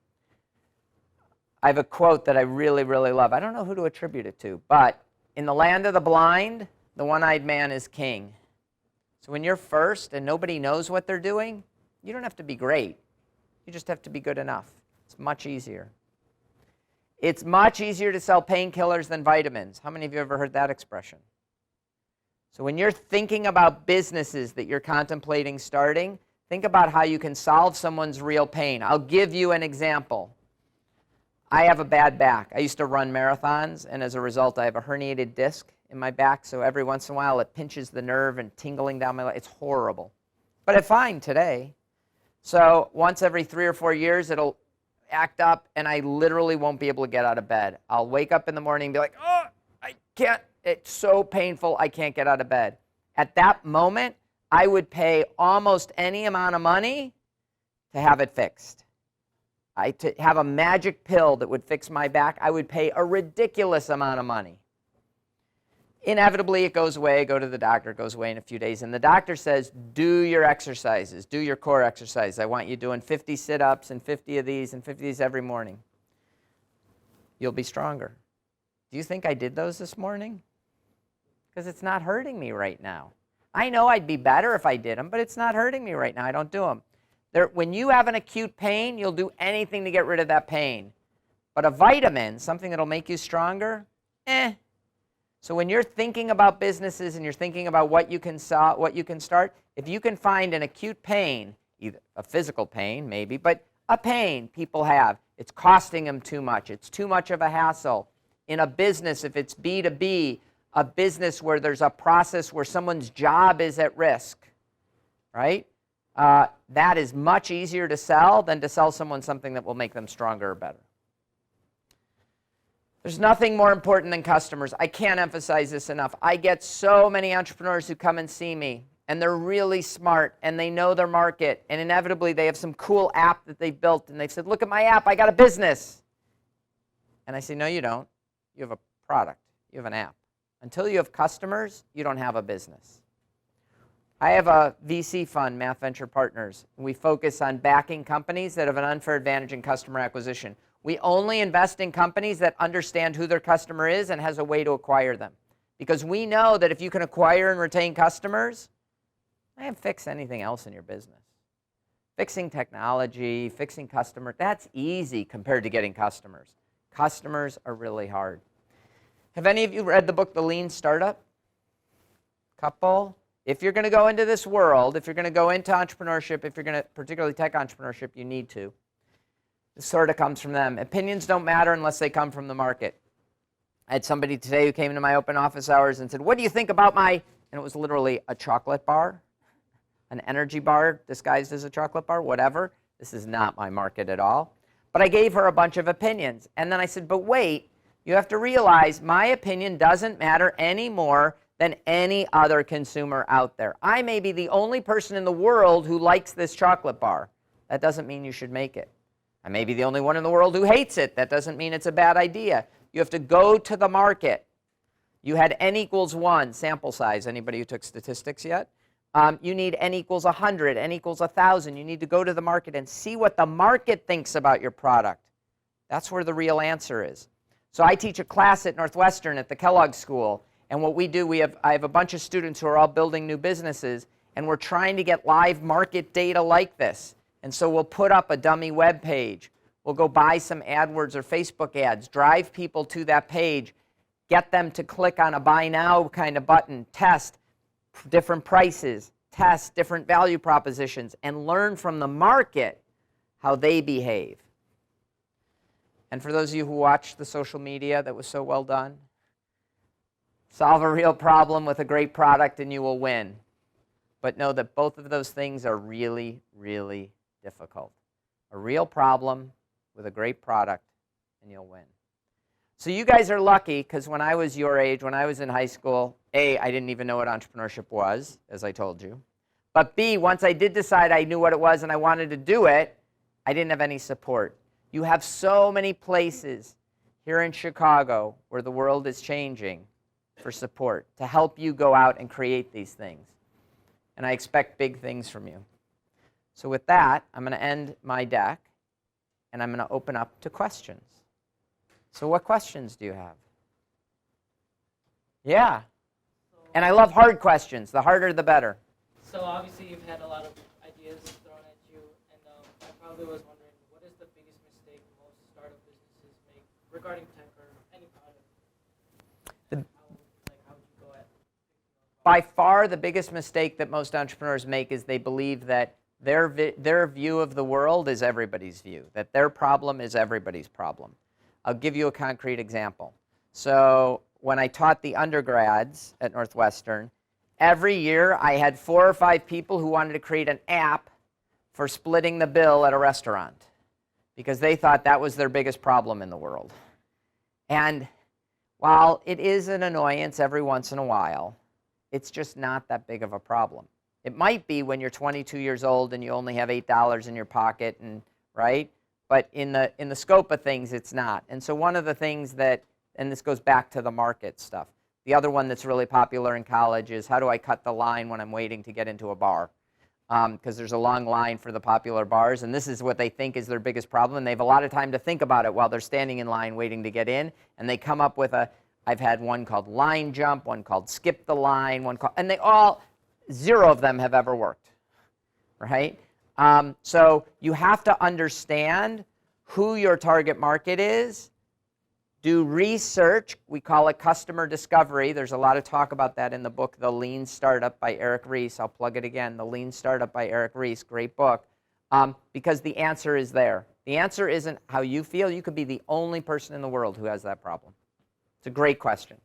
I have a quote that I really, really love. I don't know who to attribute it to, but in the land of the blind, the one-eyed man is king. So when you're first and nobody knows what they're doing, you don't have to be great. You just have to be good enough. It's much easier. It's much easier to sell painkillers than vitamins. How many of you ever heard that expression? So when you're thinking about businesses that you're contemplating starting, think about how you can solve someone's real pain. I'll give you an example. I have a bad back. I used to run marathons, and as a result, I have a herniated disc in my back, so every once in a while it pinches the nerve and tingling down my leg. It's horrible. But I'm fine today. So once every 3 or 4 years, it'll act up, and I literally won't be able to get out of bed. I'll wake up in the morning and be like, oh, I can't. It's so painful, I can't get out of bed. At that moment, I would pay almost any amount of money to have it fixed. To have a magic pill that would fix my back, I would pay a ridiculous amount of money. Inevitably, it goes away. I go to the doctor. It goes away in a few days. And the doctor says, do your exercises. Do your core exercise. I want you doing 50 sit-ups and 50 of these and 50 of these every morning. You'll be stronger. Do you think I did those this morning? Because it's not hurting me right now. I know I'd be better if I did them, but it's not hurting me right now. I don't do them. When you have an acute pain, you'll do anything to get rid of that pain. But a vitamin, something that'll make you stronger, So when you're thinking about businesses and you're thinking about what you can solve, what you can start, if you can find an acute pain, either a physical pain maybe, but a pain people have, it's costing them too much. It's too much of a hassle. In a business, if it's B2B, a business where there's a process where someone's job is at risk, right? That is much easier to sell than to sell someone something that will make them stronger or better. There's nothing more important than customers. I can't emphasize this enough. I get so many entrepreneurs who come and see me, and they're really smart, and they know their market, and inevitably they have some cool app that they've built, and they've said, look at my app, I got a business. And I say, no, you don't. You have a product. You have an app. Until you have customers, you don't have a business. I have a VC fund, Math Venture Partners. We focus on backing companies that have an unfair advantage in customer acquisition. We only invest in companies that understand who their customer is and has a way to acquire them. Because we know that if you can acquire and retain customers, I haven't fixed anything else in your business. Fixing technology, fixing customer, that's easy compared to getting customers. Customers are really hard. Have any of you read the book, The Lean Startup? Couple? If you're going to go into this world, if you're going to go into entrepreneurship, if you're going to, particularly tech entrepreneurship, you need to. This sort of comes from them. Opinions don't matter unless they come from the market. I had somebody today who came into my open office hours and said, what do you think about my, and it was literally a chocolate bar, an energy bar disguised as a chocolate bar, whatever. This is not my market at all. But I gave her a bunch of opinions. And then I said, but wait, You have to realize my opinion doesn't matter any more than any other consumer out there. I may be the only person in the world who likes this chocolate bar. That doesn't mean you should make it. I may be the only one in the world who hates it. That doesn't mean it's a bad idea. You have to go to the market. You had n equals 1 sample size. Anybody who took statistics yet? You need n equals 100, n equals 1,000. You need to go to the market and see what the market thinks about your product. That's where the real answer is. So I teach a class at Northwestern at the Kellogg School. And what we do, I have a bunch of students who are all building new businesses. And we're trying to get live market data like this. And so we'll put up a dummy web page. We'll go buy some AdWords or Facebook ads, drive people to that page, get them to click on a buy now kind of button, test different prices, test different value propositions, and learn from the market how they behave. And for those of you who watched the social media that was so well done, solve a real problem with a great product and you will win. But know that both of those things are really, really difficult. A real problem with a great product and you'll win. So you guys are lucky because when I was your age, when I was in high school, A, I didn't even know what entrepreneurship was, as I told you. But B, once I did decide I knew what it was and I wanted to do it, I didn't have any support. You have so many places here in Chicago where the world is changing for support to help you go out and create these things. And I expect big things from you. So with that, I'm going to end my deck, and I'm going to open up to questions. So what questions do you have? Yeah. And I love hard questions. The harder, the better. So obviously you've had a lot of ideas thrown at you, and I probably was wondering, what is the biggest mistake most startup businesses make regarding tech or any product? How would you go at? By far, the biggest mistake that most entrepreneurs make is they believe that their view of the world is everybody's view, that their problem is everybody's problem. I'll give you a concrete example. So when I taught the undergrads at Northwestern, every year I had 4 or 5 people who wanted to create an app for splitting the bill at a restaurant because they thought that was their biggest problem in the world. And while it is an annoyance every once in a while, it's just not that big of a problem. It might be when you're 22 years old and you only have $8 in your pocket, and right? But in the scope of things, it's not. And so one of the things that, and this goes back to the market stuff, the other one that's really popular in college is how do I cut the line when I'm waiting to get into a bar? Because there's a long line for the popular bars, and this is what they think is their biggest problem. And they have a lot of time to think about it while they're standing in line waiting to get in. And they come up with I've had one called line jump, one called skip the line, and they all, 0 of them have ever worked, right? So you have to understand who your target market is, do research. We call it customer discovery. There's a lot of talk about that in the book, The Lean Startup by Eric Ries. I'll plug it again, The Lean Startup by Eric Ries, great book, because the answer is there. The answer isn't how you feel. You could be the only person in the world who has that problem. It's a great question.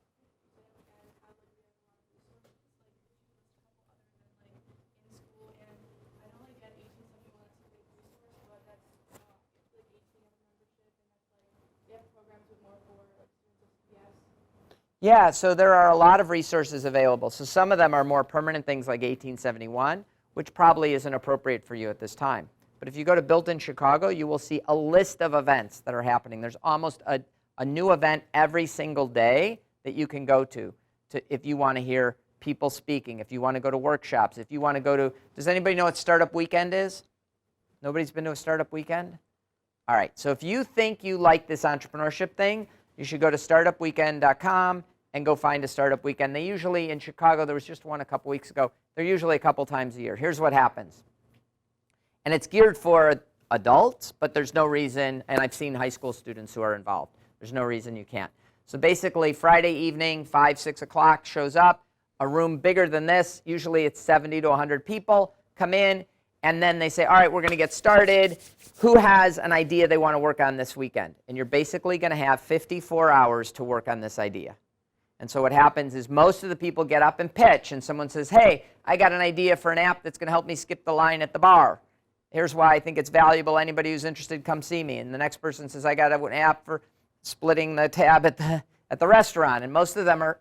Yeah, so there are a lot of resources available. So some of them are more permanent things like 1871, which probably isn't appropriate for you at this time. But if you go to Built in Chicago, you will see a list of events that are happening. There's almost a new event every single day that you can go to if you want to hear people speaking, if you want to go to workshops, if you want to go to, does anybody know what Startup Weekend is? Nobody's been to a Startup Weekend? All right, so if you think you like this entrepreneurship thing, you should go to startupweekend.com and go find a Startup Weekend. They usually, in Chicago, there was just one a couple weeks ago. They're usually a couple times a year. Here's what happens. And it's geared for adults, but there's no reason, and I've seen high school students who are involved. There's no reason you can't. So basically, Friday evening, 5, 6 o'clock, shows up. A room bigger than this, usually it's 70 to 100 people, come in, and then they say, all right, we're going to get started. Who has an idea they want to work on this weekend? And you're basically going to have 54 hours to work on this idea. And so what happens is most of the people get up and pitch, and someone says, hey, I got an idea for an app that's going to help me skip the line at the bar. Here's why I think it's valuable. Anybody who's interested, come see me. And the next person says, I got an app for splitting the tab at the restaurant, and most of them are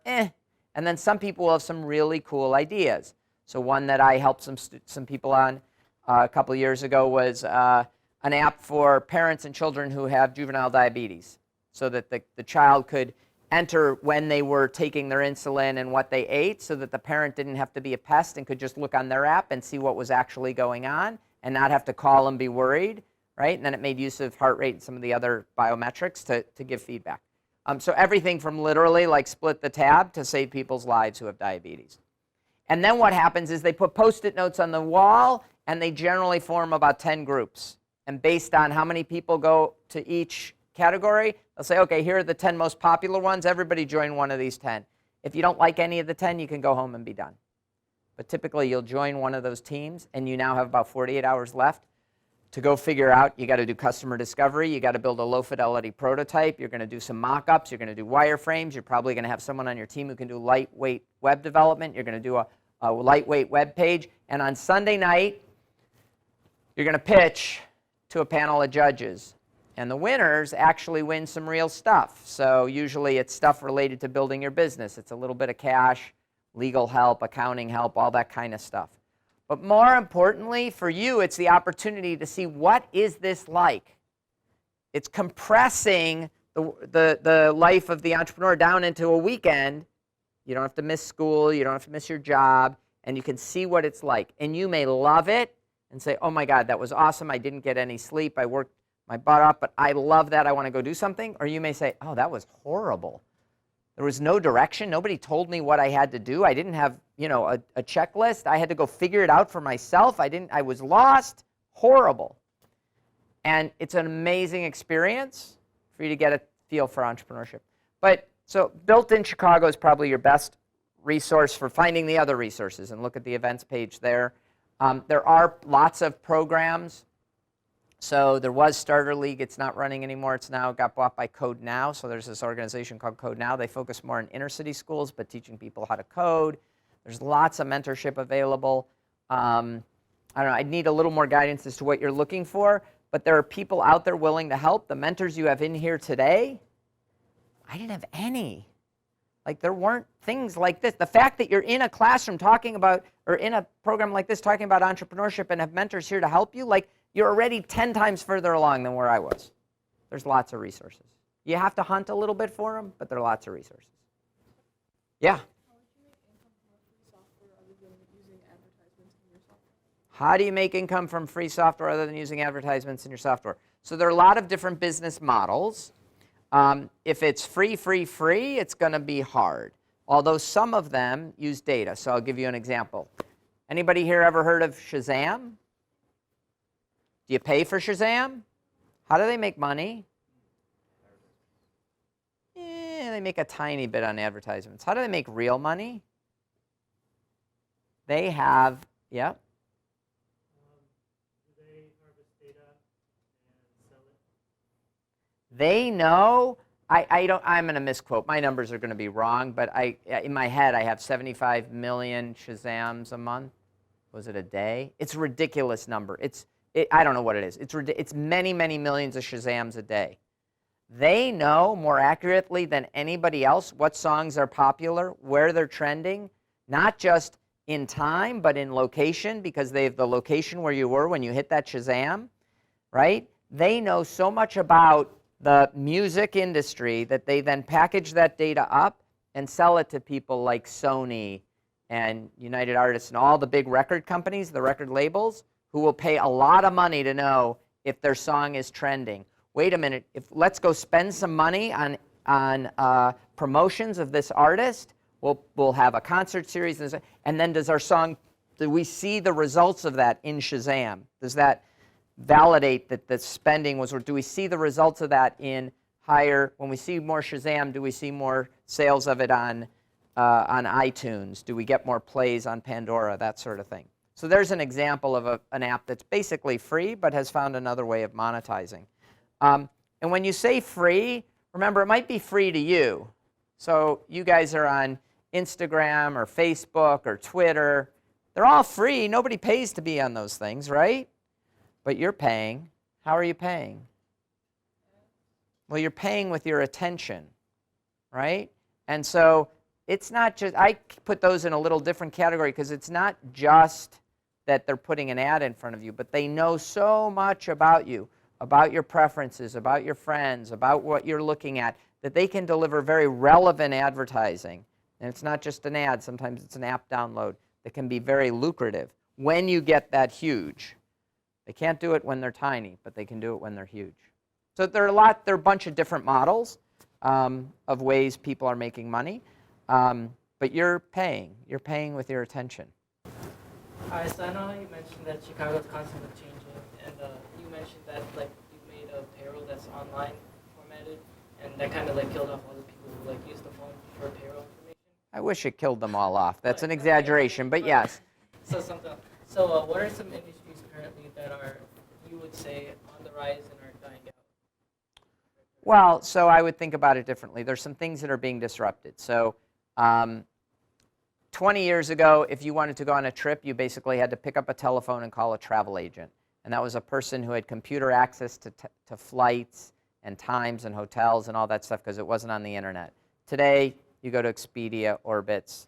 And then some people will have some really cool ideas. So one that I helped some people on a couple of years ago was an app for parents and children who have juvenile diabetes, so that the child could enter when they were taking their insulin and what they ate, so that the parent didn't have to be a pest and could just look on their app and see what was actually going on and not have to call and be worried, right? And then it made use of heart rate and some of the other biometrics to give feedback. So everything from literally like split the tab to save people's lives who have diabetes. And then what happens is they put Post-it notes on the wall, and they generally form about 10 groups. And based on how many people go to each category, they'll say, okay, here are the 10 most popular ones. Everybody join one of these 10. If you don't like any of the 10, you can go home and be done. But typically, you'll join one of those teams, and you now have about 48 hours left to go figure out. You got to do customer discovery. You got to build a low-fidelity prototype. You're going to do some mock-ups. You're going to do wireframes. You're probably going to have someone on your team who can do lightweight web development. You're going to do a lightweight web page. And on Sunday night, you're going to pitch to a panel of judges. And the winners actually win some real stuff. So usually it's stuff related to building your business. It's a little bit of cash, legal help, accounting help, all that kind of stuff. But more importantly for you, it's the opportunity to see, what is this like? It's compressing the life of the entrepreneur down into a weekend. You don't have to miss school. You don't have to miss your job. And you can see what it's like. And you may love it and say, oh my God, that was awesome. I didn't get any sleep. I worked my butt off, but I love that. I want to go do something. Or you may say, oh, that was horrible. There was no direction. Nobody told me what I had to do. I didn't have, a checklist. I had to go figure it out for myself. I was lost. Horrible. And it's an amazing experience for you to get a feel for entrepreneurship. But so Built in Chicago is probably your best resource for finding the other resources, and look at the events page there. There are lots of programs. So there was Starter League. It's not running anymore. It's now got bought by Code Now. So there's this organization called Code Now. They focus more on inner city schools, but teaching people how to code. There's lots of mentorship available. I don't know. I'd need a little more guidance as to what you're looking for. But there are people out there willing to help. The mentors you have in here today, I didn't have any. Like, there weren't things like this. The fact that you're in a classroom talking about, or in a program like this talking about entrepreneurship and have mentors here to help you, like, you're already 10 times further along than where I was. There's lots of resources. You have to hunt a little bit for them, but there are lots of resources. Yeah? How do you make income from free software other than using advertisements in your software? So there are a lot of different business models. If it's free, it's going to be hard, although some of them use data. So I'll give you an example. Anybody here ever heard of Shazam? Do you pay for Shazam? How do they make money? They make a tiny bit on advertisements. How do they make real money? They have, yeah. Do they harvest data and sell it? They know. I'm going to misquote. My numbers are going to be wrong, but in my head I have 75 million Shazams a month. Was it a day? It's a ridiculous number. I don't know what it is. It's many, many millions of Shazams a day. They know more accurately than anybody else what songs are popular, where they're trending, not just in time, but in location, because they have the location where you were when you hit that Shazam, right? They know so much about the music industry that they then package that data up and sell it to people like Sony and United Artists and all the big record companies, the record labels, who will pay a lot of money to know if their song is trending. Wait a minute, let's go spend some money on promotions of this artist. We'll have a concert series, and then does our song, do we see the results of that in Shazam? Does that validate that the spending was, or do we see the results of that in higher, when we see more Shazam, do we see more sales of it on iTunes? Do we get more plays on Pandora, that sort of thing? So there's an example of an app that's basically free but has found another way of monetizing. And when you say free, remember, it might be free to you. So you guys are on Instagram or Facebook or Twitter. They're all free. Nobody pays to be on those things, right? But you're paying. How are you paying? Well, you're paying with your attention, right? And so it's not just, I put those in a little different category because it's not just that they're putting an ad in front of you, but they know so much about you, about your preferences, about your friends, about what you're looking at, that they can deliver very relevant advertising. And it's not just an ad, sometimes it's an app download that can be very lucrative when you get that huge. They can't do it when they're tiny, but they can do it when they're huge. So there are a bunch of different models of ways people are making money, but you're paying with your attention. All right, so I know you mentioned that Chicago's constantly changing, and you mentioned that like you made a payroll that's online formatted, and that kind of like killed off all the people who like use the phone for payroll information. I wish it killed them all off. That's an exaggeration, but yes. So what are some industries currently that are, you would say, on the rise and are dying out? Well, so I would think about it differently. There's some things that are being disrupted. So 20 years ago, if you wanted to go on a trip, you basically had to pick up a telephone and call a travel agent. And that was a person who had computer access to flights and times and hotels and all that stuff because it wasn't on the internet. Today, you go to Expedia, Orbitz.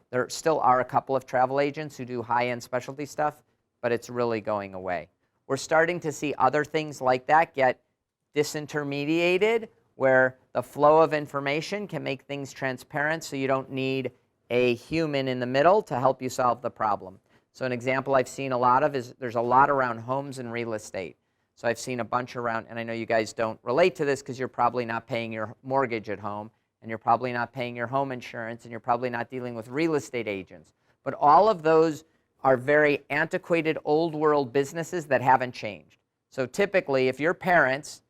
There still are a couple of travel agents who do high-end specialty stuff, but it's really going away. We're starting to see other things like that get disintermediated, where the flow of information can make things transparent so you don't need a human in the middle to help you solve the problem. So an example I've seen a lot of is there's a lot around homes and real estate. So I've seen a bunch around, and I know you guys don't relate to this because you're probably not paying your mortgage at home, and you're probably not paying your home insurance, and you're probably not dealing with real estate agents. But all of those are very antiquated, old world businesses that haven't changed. So typically, if your parents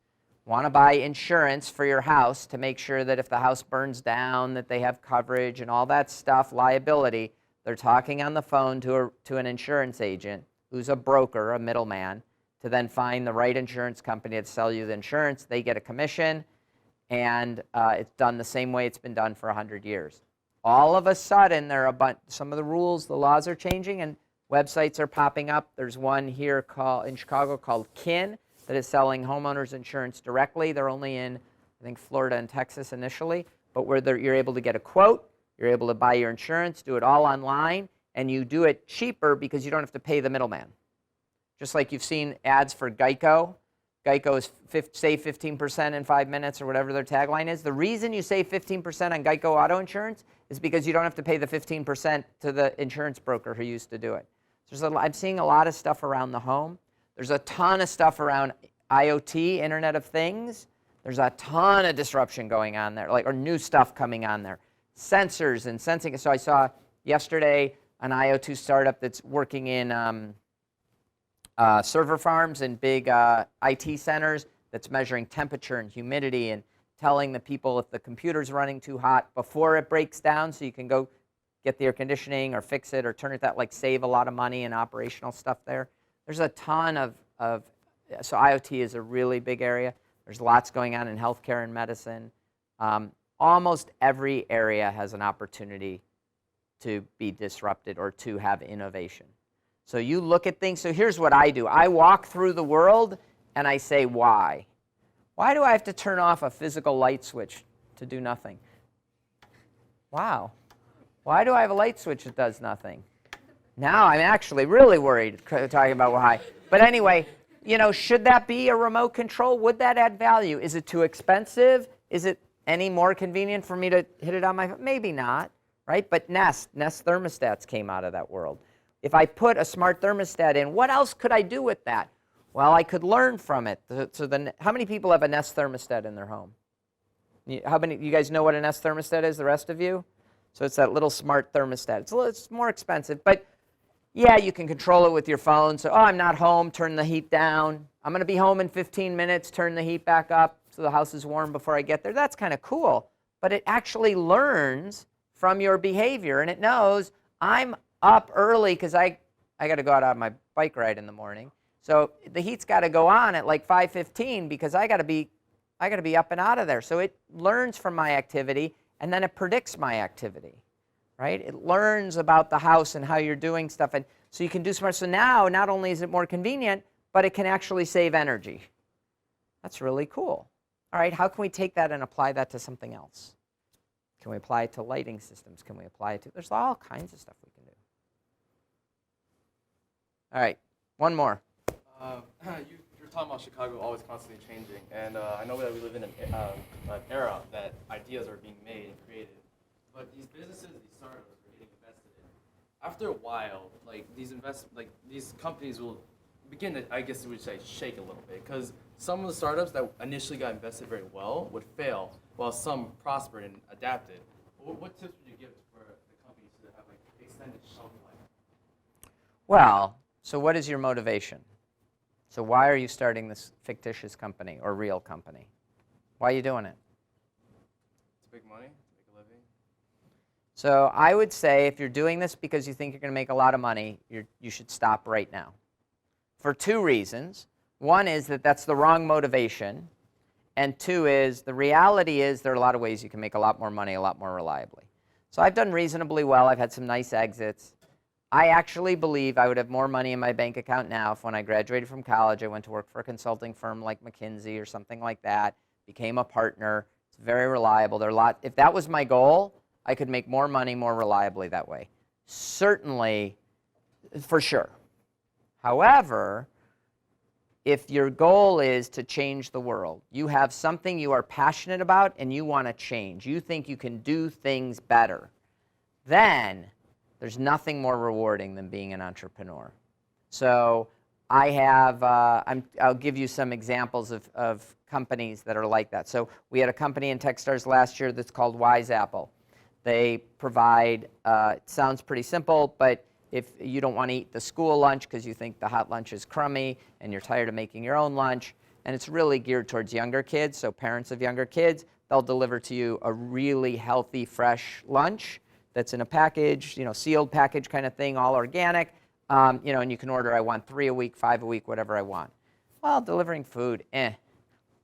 want to buy insurance for your house to make sure that if the house burns down, that they have coverage and all that stuff, liability, they're talking on the phone to an insurance agent who's a broker, a middleman, to then find the right insurance company to sell you the insurance. They get a commission, and it's done the same way it's been done for 100 years. All of a sudden, some of the rules, the laws are changing, and websites are popping up. There's one here in Chicago called Kin that is selling homeowners insurance directly. They're only in, I think, Florida and Texas initially, but where you're able to get a quote, you're able to buy your insurance, do it all online, and you do it cheaper because you don't have to pay the middleman. Just like you've seen ads for Geico. Geico is save 15% in 5 minutes or whatever their tagline is. The reason you save 15% on Geico auto insurance is because you don't have to pay the 15% to the insurance broker who used to do it. I'm seeing a lot of stuff around the home. There's a ton of stuff around IoT, Internet of Things. There's a ton of disruption going on there, or new stuff coming on there. Sensors and sensing. So I saw yesterday an IoT startup that's working in server farms and big IT centers that's measuring temperature and humidity and telling the people if the computer's running too hot before it breaks down, so you can go get the air conditioning or fix it or turn it that, like save a lot of money in operational stuff there. There's a ton so IoT is a really big area. There's lots going on in healthcare and medicine. Almost every area has an opportunity to be disrupted or to have innovation. So you look at things. So here's what I do. I walk through the world and I say, why? Why do I have to turn off a physical light switch to do nothing? Wow. Why do I have a light switch that does nothing? Now I'm actually really worried talking about why. But anyway, should that be a remote control? Would that add value? Is it too expensive? Is it any more convenient for me to hit it on my phone? Maybe not, right? But Nest thermostats came out of that world. If I put a smart thermostat in, what else could I do with that? Well, I could learn from it. So how many people have a Nest thermostat in their home? How many? You guys know what a Nest thermostat is, the rest of you? So it's that little smart thermostat. It's more expensive, but yeah, you can control it with your phone. So, I'm not home, turn the heat down. I'm going to be home in 15 minutes, turn the heat back up so the house is warm before I get there. That's kind of cool, but it actually learns from your behavior, and it knows I'm up early because I got to go out on my bike ride in the morning. So the heat's got to go on at like 5:15 because I got to be up and out of there. So it learns from my activity, and then it predicts my activity, right? It learns about the house and how you're doing stuff, and so you can do smart. So now not only is it more convenient, but it can actually save energy. That's really cool. All right, how can we take that and apply that to something else? Can we apply it to lighting systems? Can we apply it to, there's all kinds of stuff we can do. All right, one more. You're talking about Chicago always constantly changing, and I know that we live in an era that ideas are being made and created, but these businesses, these startups are getting invested in. After a while, like these companies will begin to, I guess you would say, shake a little bit, because some of the startups that initially got invested very well would fail, while some prospered and adapted. What tips would you give for the companies to have like extended shelf life? Well, so what is your motivation? So why are you starting this fictitious company or real company? Why are you doing it? To make money, to make a living. So I would say if you're doing this because you think you're going to make a lot of money, you should stop right now. For two reasons. One is that that's the wrong motivation. And two is the reality is there are a lot of ways you can make a lot more money a lot more reliably. So I've done reasonably well. I've had some nice exits. I actually believe I would have more money in my bank account now if when I graduated from college I went to work for a consulting firm like McKinsey or something like that, became a partner. It's very reliable. There are a lot. If that was my goal, I could make more money more reliably that way. Certainly, for sure. However, if your goal is to change the world, you have something you are passionate about and you want to change, you think you can do things better, then there's nothing more rewarding than being an entrepreneur. So I have, I'll give you some examples of companies that are like that. So we had a company in Techstars last year that's called Wise Apple. They provide, it sounds pretty simple, but if you don't want to eat the school lunch because you think the hot lunch is crummy and you're tired of making your own lunch, and it's really geared towards younger kids, so parents of younger kids, they'll deliver to you a really healthy, fresh lunch that's in a package, sealed package kind of thing, all organic, and you can order, I want 3 a week, 5 a week, whatever I want. Well, delivering food, The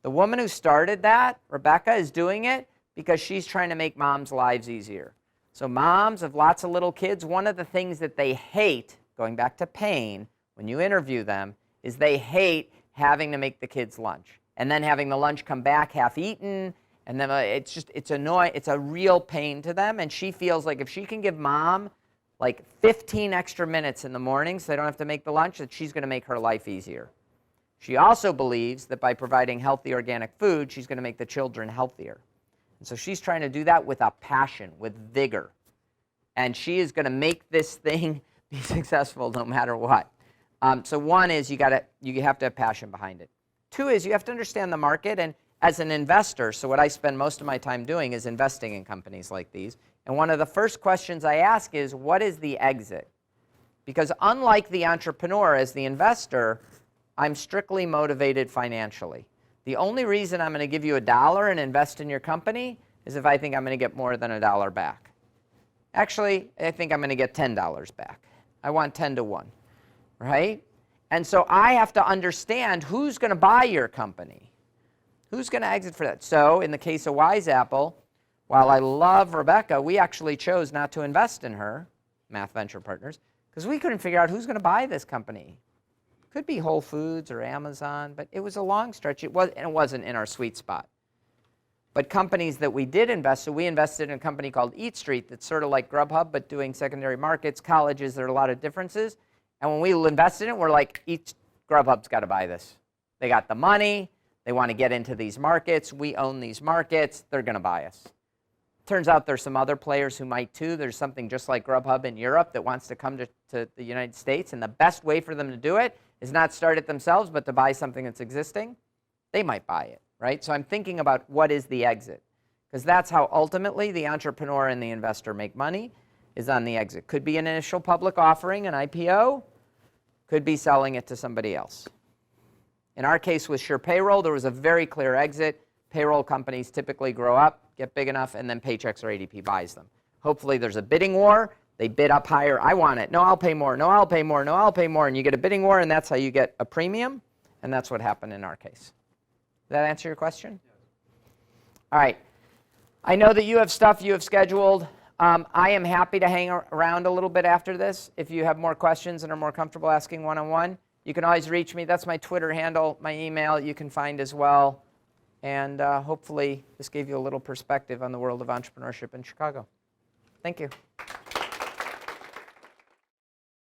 woman who started that, Rebecca, is doing it because she's trying to make moms' lives easier. So moms of lots of little kids, one of the things that they hate, going back to pain, when you interview them, is they hate having to make the kids lunch and then having the lunch come back half-eaten, and then it's annoying. It's a real pain to them, and she feels like if she can give mom like 15 extra minutes in the morning so they don't have to make the lunch, that she's going to make her life easier. She also believes that by providing healthy organic food, she's going to make the children healthier. And so she's trying to do that with a passion, with vigor. And she is going to make this thing be successful no matter what. So one is you have to have passion behind it. Two is you have to understand the market. And as an investor, so what I spend most of my time doing is investing in companies like these. And one of the first questions I ask is, what is the exit? Because unlike the entrepreneur, as the investor, I'm strictly motivated financially. The only reason I'm going to give you $1 and invest in your company is if I think I'm going to get more than $1 back. Actually, I think I'm going to get $10 back. I want 10 to 1, right? And so I have to understand who's going to buy your company. Who's going to exit for that? So in the case of Wise Apple, while I love Rebecca, we actually chose not to invest in her, Math Venture Partners, because we couldn't figure out who's going to buy this company. Could be Whole Foods or Amazon, but it was a long stretch. It wasn't in our sweet spot. But companies that we did invest, so we invested in a company called Eat Street that's sort of like Grubhub, but doing secondary markets, colleges, there are a lot of differences. And when we invested in it, we're like, Grubhub's got to buy this. They got the money. They want to get into these markets. We own these markets. They're going to buy us. Turns out there's some other players who might too. There's something just like Grubhub in Europe that wants to come to the United States, and the best way for them to do it is not start it themselves, but to buy something that's existing. They might buy it, right? So I'm thinking about what is the exit, because that's how ultimately the entrepreneur and the investor make money, is on the exit. Could be an initial public offering, an IPO, could be selling it to somebody else. In our case with SurePayroll, there was a very clear exit. Payroll companies typically grow up, get big enough, and then Paychex or ADP buys them. Hopefully there's a bidding war. They bid up higher. I want it. No, I'll pay more. No, I'll pay more. No, I'll pay more. And you get a bidding war, and that's how you get a premium. And that's what happened in our case. Does that answer your question? All right. I know that you have stuff you have scheduled. I am happy to hang around a little bit after this. If you have more questions and are more comfortable asking one-on-one, you can always reach me. That's my Twitter handle, my email you can find as well. And hopefully this gave you a little perspective on the world of entrepreneurship in Chicago. Thank you.